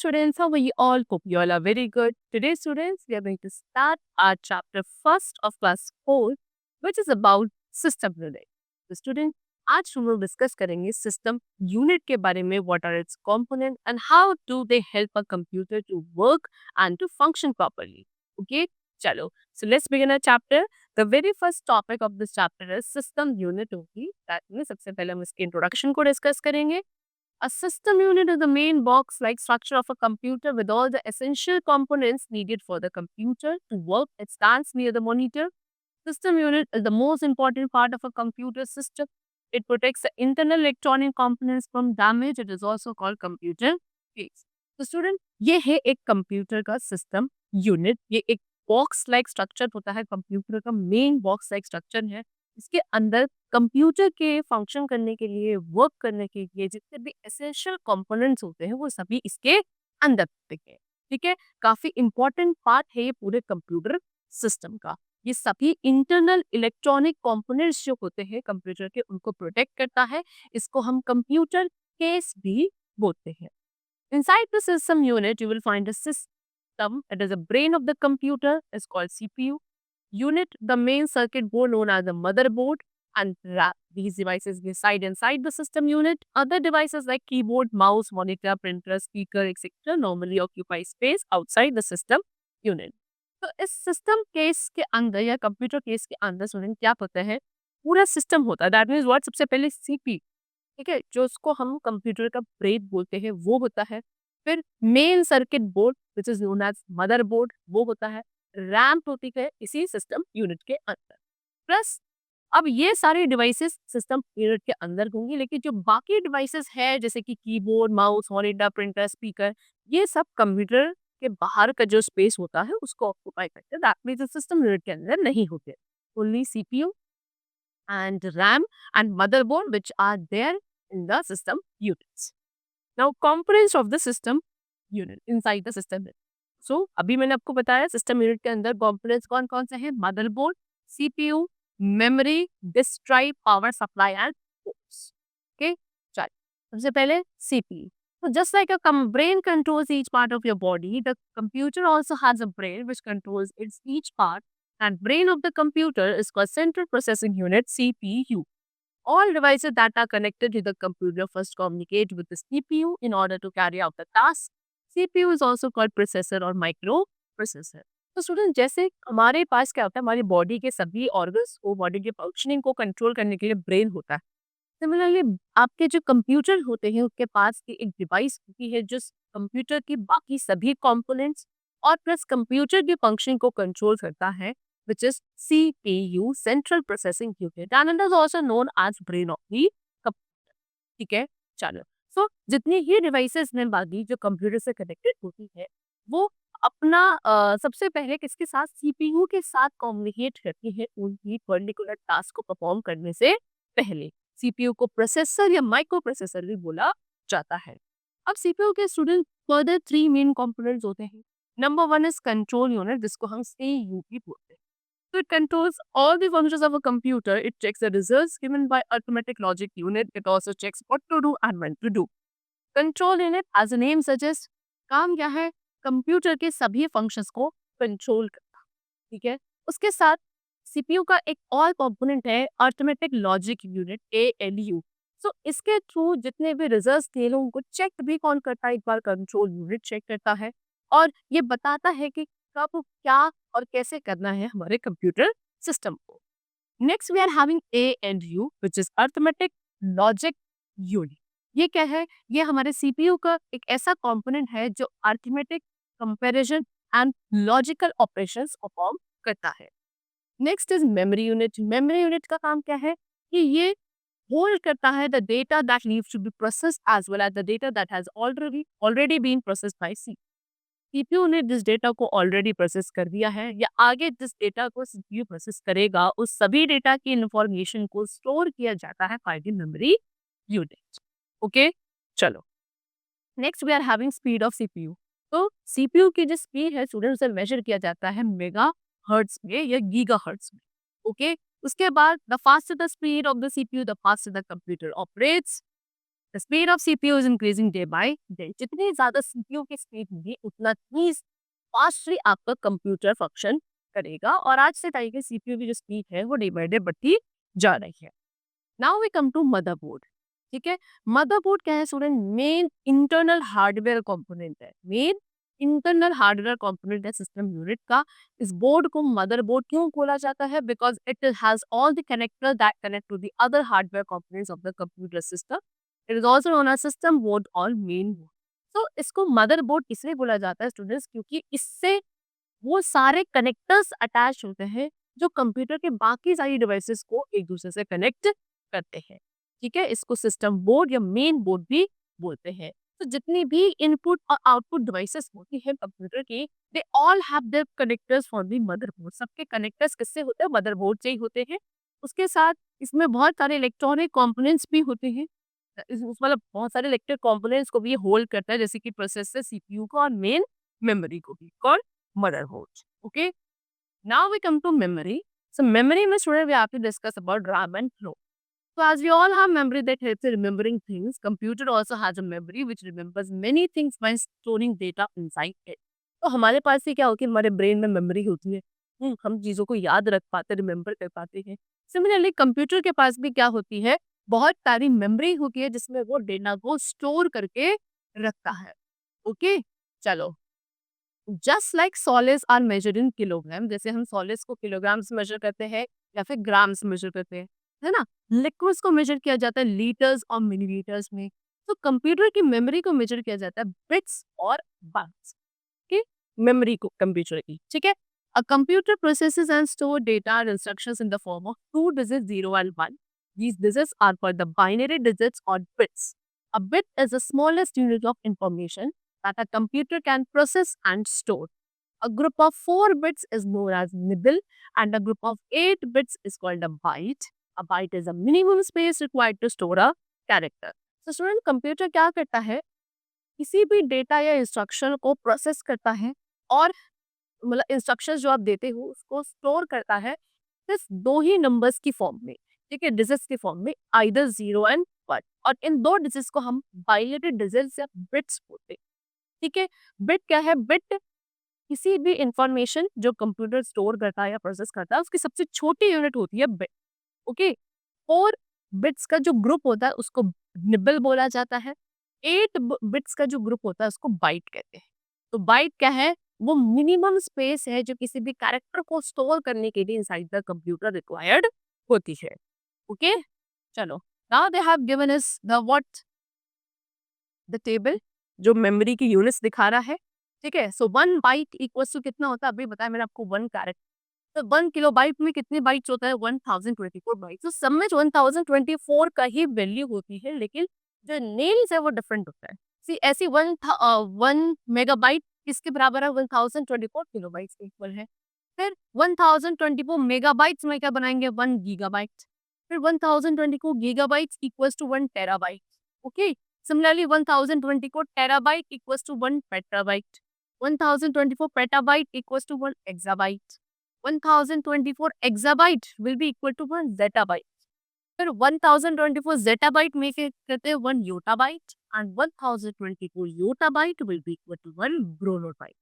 students, how are you all? Hope you all are very good. Today, students, we are going to start our chapter first of class 4, which is about system unit. So, students, आज हम लोग discuss करेंगे system unit के बारे में. What are its component and how do they help a computer to work and to function properly. Okay, चलो. So let's begin a chapter. The very first topic of this chapter is system unit होगी. That means सबसे पहले हम इसके introduction को discuss करेंगे. A system unit is the main box-like structure of a computer with all the essential components needed for the computer to work. It stands near the monitor. System unit is the most important part of a computer system. It protects the internal electronic components from damage. It is also called computer case. तो student, ये है एक computer का system unit. ये एक box like structure होता है. Computer का मेन बॉक्स लाइक स्ट्रक्चर है. इसके अंदर कंप्यूटर के फंक्शन करने के लिए, वर्क करने के लिए जितने भी एसेंशियल कंपोनेंट्स होते हैं वो सभी इसके अंदर होते हैं. ठीक है, काफी इंपॉर्टेंट पार्ट है ये पूरे कंप्यूटर सिस्टम का. ये सभी इंटरनल इलेक्ट्रॉनिक कंपोनेंट्स जो होते हैं कंप्यूटर के, उनको प्रोटेक्ट करता है. इसको हम कंप्यूटर केस भी बोलते हैं. Inside the system unit, you will find a system. It is a brain of the computer. It's called CPU. Unit, the main circuit board known as the motherboard, and RAM. These devices reside inside the system unit. Other devices like keyboard, mouse, monitor, printer, speaker, etc. normally occupy space outside the system unit. तो इस system case के अंदर या computer case के अंदर student क्या होता है, पूरा सिस्टम होता है. दैट मीन्स व्हाट, सबसे पहले सीपी, ठीक है, जो उसको हम कंप्यूटर का ब्रेन बोलते हैं, वो होता है. फिर main circuit board which is known as motherboard, वो होता है. रैम होती है इसी सिस्टम यूनिट के अंदर. प्लस अब ये सारे डिवाइसेस सिस्टम यूनिट के अंदर होंगी, लेकिन जो बाकी डिवाइसेस है जैसे कि keyboard, mouse, monitor, printer, speaker, ये सब कंप्यूटर के बाहर का जो स्पेस होता है उसको ऑक्यूपाई करते हैं. दैट मींस सिस्टम यूनिट के अंदर नहीं होते. Only CPU and RAM and motherboard which are there in the system units. Now components of the system unit inside the system unit. So अभी मैंने आपको बताया सिस्टम यूनिट के अंदर components कौन कौन से हैं. Motherboard, CPU, memory, disk drive, power supply and ports. Okay, चलिए सबसे पहले CPU. So just like a brain controls each part of your body, the computer also has a brain which controls its each part. And brain of the computer is called Central Processing Unit, CPU. All devices that are connected to the computer first communicate with the CPU in order to carry out the task. CPU is also called processor or microprocessor. तो student, जैसे हमारे पास क्या होता है, हमारी body के सभी organs को, बॉडी के फंक्शनिंग को कंट्रोल करने के लिए ब्रेन होता है. सिमिलरली आपके जो कंप्यूटर होते हैं उसके पास एक डिवाइस होती है जो कंप्यूटर की बाकी सभी कंपोनेंट्स और प्लस कंप्यूटर के फंक्शन को कंट्रोल करता है, which is CPU, Central Processing Unit, and it is also known as brain of the computer. ठीक है, चलो. सो जितनी ही डिवाइसेस में बाकी जो कंप्यूटर से कनेक्टेड होती है वो अपना सबसे पहले किसके साथ, सीपीयू के साथ कम्युनिकेट करती है उनकी पर्टिकुलर टास्क को परफॉर्म करने से पहले. सीपीयू को प्रोसेसर या माइक्रो प्रोसेसर भी बोला जाता है. अब सीपीयू के स्टूडेंट फर्दर 3 मेन कंपोनेंट्स होते हैं. नंबर 1 इज कंट्रोल यूनिट, जिसको हम सीयू भी बोलते हैं. So it controls all the functions of a computer. It checks the results given by arithmetic logic unit. It also checks what to do and when to do. Control unit, as the name suggests, काम क्या है, computer के सभी functions को control करना. ठीक है, उसके साथ सीपीयू का एक और कंपोनेंट है अर्थमेटिक लॉजिक यूनिट, एएलयू. सो इसके थ्रू जितने भी रिजल्ट्स थे उनको चेक भी कौन करता है, एक बार कंट्रोल यूनिट चेक करता है और ये बताता है कि कब क्या और कैसे करना है हमारे कंप्यूटर सिस्टम को. Next we are having ALU which is arithmetic logic unit. ये क्या है, ये हमारे सीपीयू का एक ऐसा कंपोनेंट है जो arithmetic comparison and logical operations perform करता है. Next is memory unit. Memory unit का काम क्या है कि ये होल्ड करता है the data that needs to be processed as well as the data that has already been processed by CPU ने जिस डेटा को ऑलरेडी प्रोसेस कर दिया है या आगे जिस डेटा को सीपीयू प्रोसेस करेगा, उस सभी डेटा की इंफॉर्मेशन को स्टोर किया जाता है by the memory unit. Okay, चलो. Next we are having speed of CPU. तो सीपीयू की जो स्पीड है स्टूडेंट से मेजर किया जाता है मेगा हर्ट्ज में या गीगा हर्ट्ज में. ओके, उसके बाद the faster the speed of the CPU, the faster the computer operates. The speed of CPU is increasing day by day. जितनी ज्यादा सीपीयू की स्पीड होगी उतना ही फास्टली आपका कंप्यूटर फंक्शन करेगा, और आज से टाइम के सीपीयू की जो स्पीड है वो डे बाय डे बढ़ती जा रही है। Now we come to motherboard. ठीक है, मदरबोर्ड क्या है student? Main internal hardware component है, मेन इंटरनल हार्डवेयर कंपोनेंट है सिस्टम यूनिट का। इस बोर्ड को मदरबोर्ड क्यों बोला जाता है? Because it has all the connector that connect to the other hardware components of the computer system. It is also known as system board और main board. तो इसको मदरबोर्ड इसलिए बोला जाता है स्टूडेंट्स क्योंकि इससे वो सारे कनेक्टर्स अटैच होते हैं जो कंप्यूटर के बाकी सारी डिवाइसेस को एक दूसरे से कनेक्ट करते हैं। ठीक है, इसको सिस्टम बोर्ड या मेन बोर्ड भी बोलते हैं। तो जितनी भी इनपुट और आउटपुट डिवाइसेस होती हैं कंप्यूटर की, they all have their connectors for the motherboard. सबके कनेक्टर्स किससे होते हैं? मदरबोर्ड से ही होते हैं। उसके साथ इसमें बहुत सारे इलेक्ट्रॉनिक कंपोनेंट्स भी होते हैं। मतलब बहुत सारे इलेक्ट्रिक कंपोनेंट्स को भी ये होल्ड करता है, जैसे कि प्रोसेसर, सीपीयू को और मेन मेमोरी को भी, कौन? Motherboard. Okay, now we come to memory. So memory में student we have to discuss about RAM and ROM. So as we all have memory that helps in remembering things, computer also has a memory which remembers many things by storing data inside it. तो हमारे पास ही क्या होती है? हमारे brain में memory होती है। हम चीजों को याद रख पाते, रिमेम्बर कर पाते हैं। सिमिलरली कंप्यूटर के पास भी क्या होती है? बहुत सारी मेमोरी होती है जिसमें वो डेटा को स्टोर करके रखता है। ओके, चलो। Just like solids are measured in kilogram, जैसे हम सॉलिड्स को किलोग्राम्स मेजर करते हैं या फिर ग्राम्स मेजर करते हैं, है ना? लिक्विड्स को मेजर किया जाता है लीटर्स और मिलीलीटर्स में। तो कंप्यूटर की मेमोरी को मेजर किया जाता है बिट्स और बाइट्स की मेमोरी को कंप्यूटर की। ठीक है, a computer processes and store data and instructions in the form of two digits 0 and 1. These digits are called the binary digits or bits. A bit is the smallest unit of information that a computer can process and store. A group of 4 bits is known as nibble, and a group of 8 bits is called a byte. A byte is a minimum space required to store a character. So student, computer क्या करता है? किसी भी data या instruction को process करता है और मतलब इंस्ट्रक्शंस जो आप देते हो उसको स्टोर करता है सिर्फ दो ही नंबर्स की फॉर्म में। ठीक है, डिजिट्स की फॉर्म में, आइदर 0 एंड 1। और इन दो डिजिट्स को हम बाइनरी डिजिट्स या बिट्स बोलते हैं। ठीक है, बिट क्या है? बिट किसी भी इंफॉर्मेशन जो कंप्यूटर स्टोर करता है या प्रोसेस करता है उसकी सबसे छोटी यूनिट होती है बिट। ओके, 4 बिट्स का जो ग्रुप होता है उसको निबल बोला जाता है। 8 बिट्स का जो ग्रुप होता है उसको बाइट कहते हैं। तो बाइट क्या है? वो मिनिमम स्पेस है जो किसी भी कैरेक्टर को स्टोर करने के लिए इनसाइड द कंप्यूटर रिक्वायर्ड होती है। ओके, चलो। Now they have given us the what the table जो मेमोरी की यूनिट्स दिखा रहा है। ठीक है, सो 1 बाइट इक्वल्स टू कितना होता है? अभी बताया मैंने आपको 1 कैरेक्टर। तो 1 किलोबाइट में कितने बाइट्स होता है? 1024 बाइट्स। तो सब में 1024 का ही वैल्यू होती है, लेकिन जो नेम्स है वो डिफरेंट होता है। सी ऐसी 1 मेगाबाइट किसके बराबर है? 1024 किलोबाइट्स के इक्वल है। फिर 1024 मेगाबाइट्स में क्या बनाएंगे? 1 गीगाबाइट। फिर 1024 gigabytes equals to 1 terabyte. Okay, similarly 1024 terabyte equals to 1 petabyte. 1024 petabyte equals to 1 exabyte. 1024 exabyte will be equal to 1 zettabyte. फिर 1024 zettabyte में कहते हैं 1 yottabyte, and 1024 yottabyte will be equal to 1 bronobyte.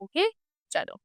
Okay, चलो।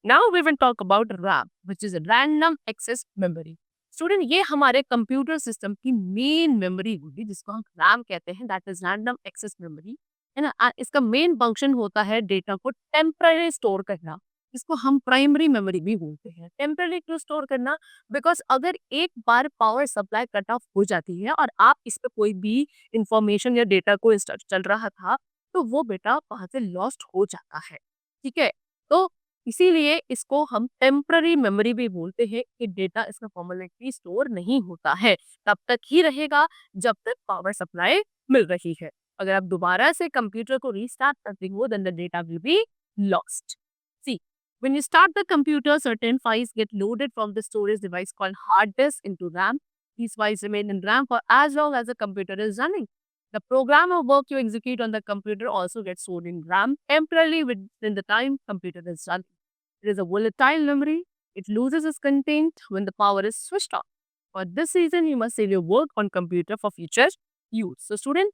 Now we will talk about RAM, which is a random access memory. Student, ये हमारे computer system की main memory होगी जिसको हम रैम कहते हैं, that is random access memory, है ना? इसका मेन फंक्शन होता है डेटा को टेम्पररी स्टोर करना, इसको हम प्राइमरी मेमोरी भी बोलते हैं। टेम्पररी क्यों स्टोर करना? बिकॉज अगर एक बार पावर सप्लाई कट ऑफ हो जाती है और आप इस पे कोई भी इंफॉर्मेशन या डेटा को चल रहा था तो वो बेटा वहां से लॉस्ट हो जाता है। ठीक है, तो इसीलिए इसको हम टेम्पररी मेमोरी भी बोलते हैं कि डेटा इसका परमानेंटली स्टोर नहीं होता है, तब तक ही रहेगा जब तक पावर सप्लाई मिल रही है। अगर आप दोबारा से कंप्यूटर को रीस्टार्ट करते हो then the data will be lost. See, when you start the computer, certain files get loaded from the storage device called hard disk into RAM. These files remain in RAM for as long as the computer is running. The program or work you execute on the computer also gets stored in RAM temporarily within the time computer is running. It is a volatile memory. It loses its content when the power is switched off. For this reason, you must save your work on computer for future use. So student,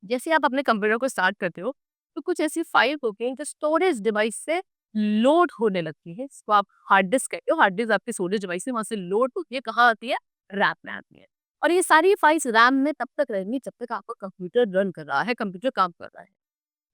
जैसे आप अपने computer को start करते हो तो कुछ ऐसी file होती हैं जो स्टोरेज डिवाइस से लोड होने लगती है। इसको आप हार्ड डिस्क कहते हो। हार्ड डिस्क आपकी स्टोरेज डिवाइस से वहां से लोड होती है। कहाँ आती है? रैम में आती है। और ये सारी फाइल्स रैम में तब तक रहेंगी जब तक आपका कंप्यूटर रन कर रहा है, कंप्यूटर काम कर रहा है।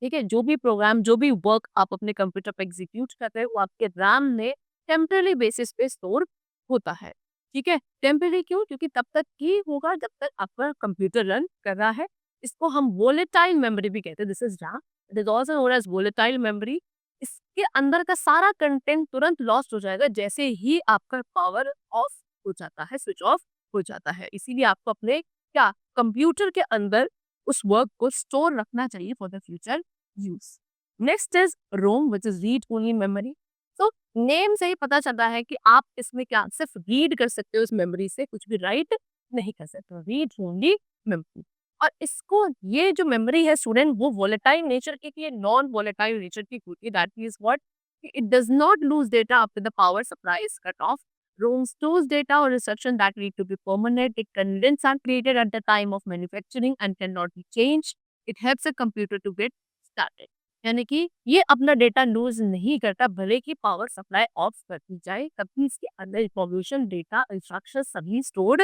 ठीक है, जो भी प्रोग्राम, जो भी वर्क आप अपने कंप्यूटर पे एग्जीक्यूट करते हैं वो आपके रैम में टेम्पररी बेसिस पे स्टोर होता है। ठीक है, टेम्पररी क्यों? क्योंकि तब तक ही होगा जब तक आपका कंप्यूटर रन कर रहा है। इसको हम वोलेटाइल मेमोरी भी कहते हैं। This is RAM, it is also known as volatile memory. इसके अंदर का सारा कंटेंट तुरंत लॉस्ट हो जाएगा जैसे ही आपका पावर ऑफ हो जाता है, स्विच ऑफ हो जाता है। इसीलिए आपको अपने क्या कंप्यूटर के अंदर उस वर्क को स्टोर रखना चाहिए for the future use. Next is ROM which is read only memory. तो नेम से ही पता चलता है कि आप इसमें क्या सिर्फ रीड कर सकते हो, इस मेमोरी से कुछ भी राइट नहीं कर सकते हो। Read only memory. और इसको, ये जो मेमोरी है स्टूडेंट, वो वोलेटाइल नेचर की, ये नॉन वोलेटाइल नेचर की होती है। That means what? It does not lose data after the power supply is cut off. ROM stores data or instruction that need to be permanent. It contains are created at the time of manufacturing and cannot be changed. It helps a computer to get started. यानी कि ये अपना data loose नहीं करता, भले की power supply of कर दी जाए तभी इसके अंदर इंफॉर्मेशन, डेटा, इंस्ट्रक्शन सभी स्टोर्ड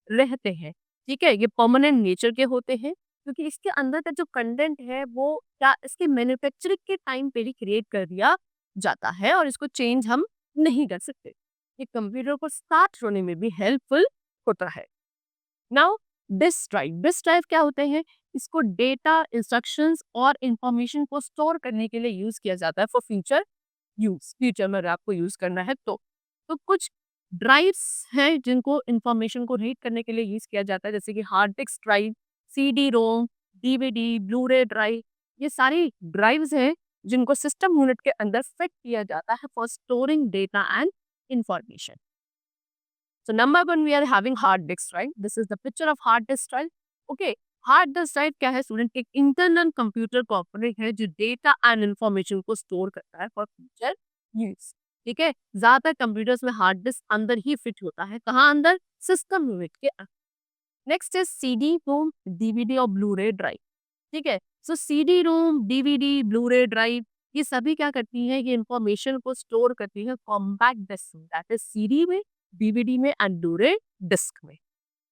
रहते हैं। ठीक है, ये परमानेंट नेचर के होते हैं क्योंकि इसके अंदर का जो कंटेंट है वो क्या इसके मैन्युफैक्चरिंग के टाइम पे ही क्रिएट कर दिया जाता है और इसको चेंज हम नहीं कर सकते। ये कंप्यूटर को स्टार्ट होने में भी हेल्पफुल होता है। नाउ डिस्क ड्राइव क्या होते हैं? इसको डेटा, इंस्ट्रक्शंस और इंफॉर्मेशन को स्टोर करने के लिए यूज किया जाता है फॉर फ्यूचर यूज। फ्यूचर में अगर आपको यूज करना है तो कुछ ड्राइव्स हैं जिनको इंफॉर्मेशन को रीड करने के लिए यूज किया जाता है, जैसे कि hard disk drive, CD ROM, DVD, Blu-ray drive. ये सारी ड्राइव्स हैं जिनको सिस्टम यूनिट के अंदर फिट किया जाता है for storing data and information. So number one, we are having hard disk drive. This is the picture of hard disk drive. Okay, hard disk drive क्या है स्टूडेंट? एक इंटरनल कंप्यूटर कॉम्पोनेंट है जो data and information को store करता है for future use. ठीक है, ज्यादातर कंप्यूटर्स में हार्ड डिस्क अंदर ही फिट होता है। कहाँ अंदर? सिस्टम यूनिट के अंदर। Next is CD ROM, DVD और ब्लूरे ड्राइव। ठीक है, so CD ROM, DVD, Blu-ray drive ये सभी क्या करती हैं? ये इंफॉर्मेशन को स्टोर करती है कॉम्पैक्ट डिस्क में, दैट इज CD में, DVD में एंड ब्लूरे डिस्क में।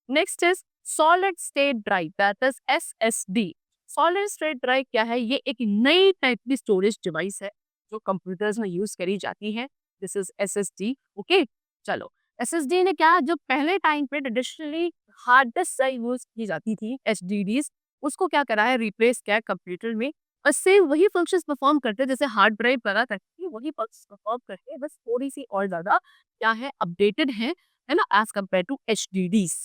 Next is solid state drive, that is SSD। Solid state drive क्या है? ये एक नई टाइप की स्टोरेज डिवाइस है जो कंप्यूटर्स में यूज करी जाती है। This is SSD। ओके, चलो SSD ने क्या, जो पहले टाइम पे ट्रेडिशनली हार्ड डिस्क से यूज की जाती थी HDDs, उसको क्या करा है? रिप्लेस किया कंप्यूटर में और सेम वही फंक्शंस परफॉर्म करते हैं जैसे हार्ड ड्राइव करा करती है, वही फंक्शंस परफॉर्म करते हैं, बस थोड़ी सी और ज्यादा क्या है, अपडेटेड है ना, as compare to HDDs।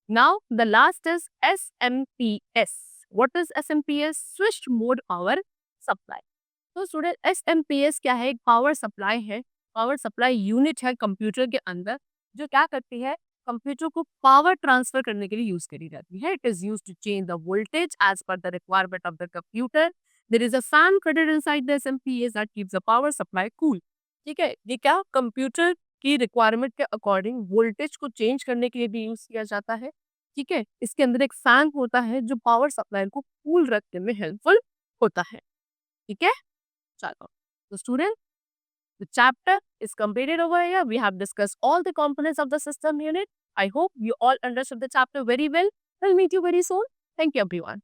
Now, the last is SMPS. What is SMPS? Switched Mode Power Supply. तो स्टूडेंट SMPS क्या है? एक पावर सप्लाई है, पावर सप्लाई यूनिट है कंप्यूटर के अंदर जो क्या करती है? कंप्यूटर को पावर ट्रांसफर करने के लिए यूज करी जाती है। It is use to change the voltage as per the requirement of the computer. There is a fan fitted inside the SMPS that keeps the power supply cool. ठीक है, ये क्या कंप्यूटर की रिक्वायरमेंट के according voltage को change करने के लिए भी यूज किया जाता है। ठीक है, इसके अंदर एक फैन होता है जो पावर सप्लाई को कूल रखने में हेल्पफुल होता है। ठीक है, चलो तो student, the chapter is completed over here. We have discussed all the components of the system unit. I hope you all understood the chapter very well. I'll meet you very soon. Thank you, everyone.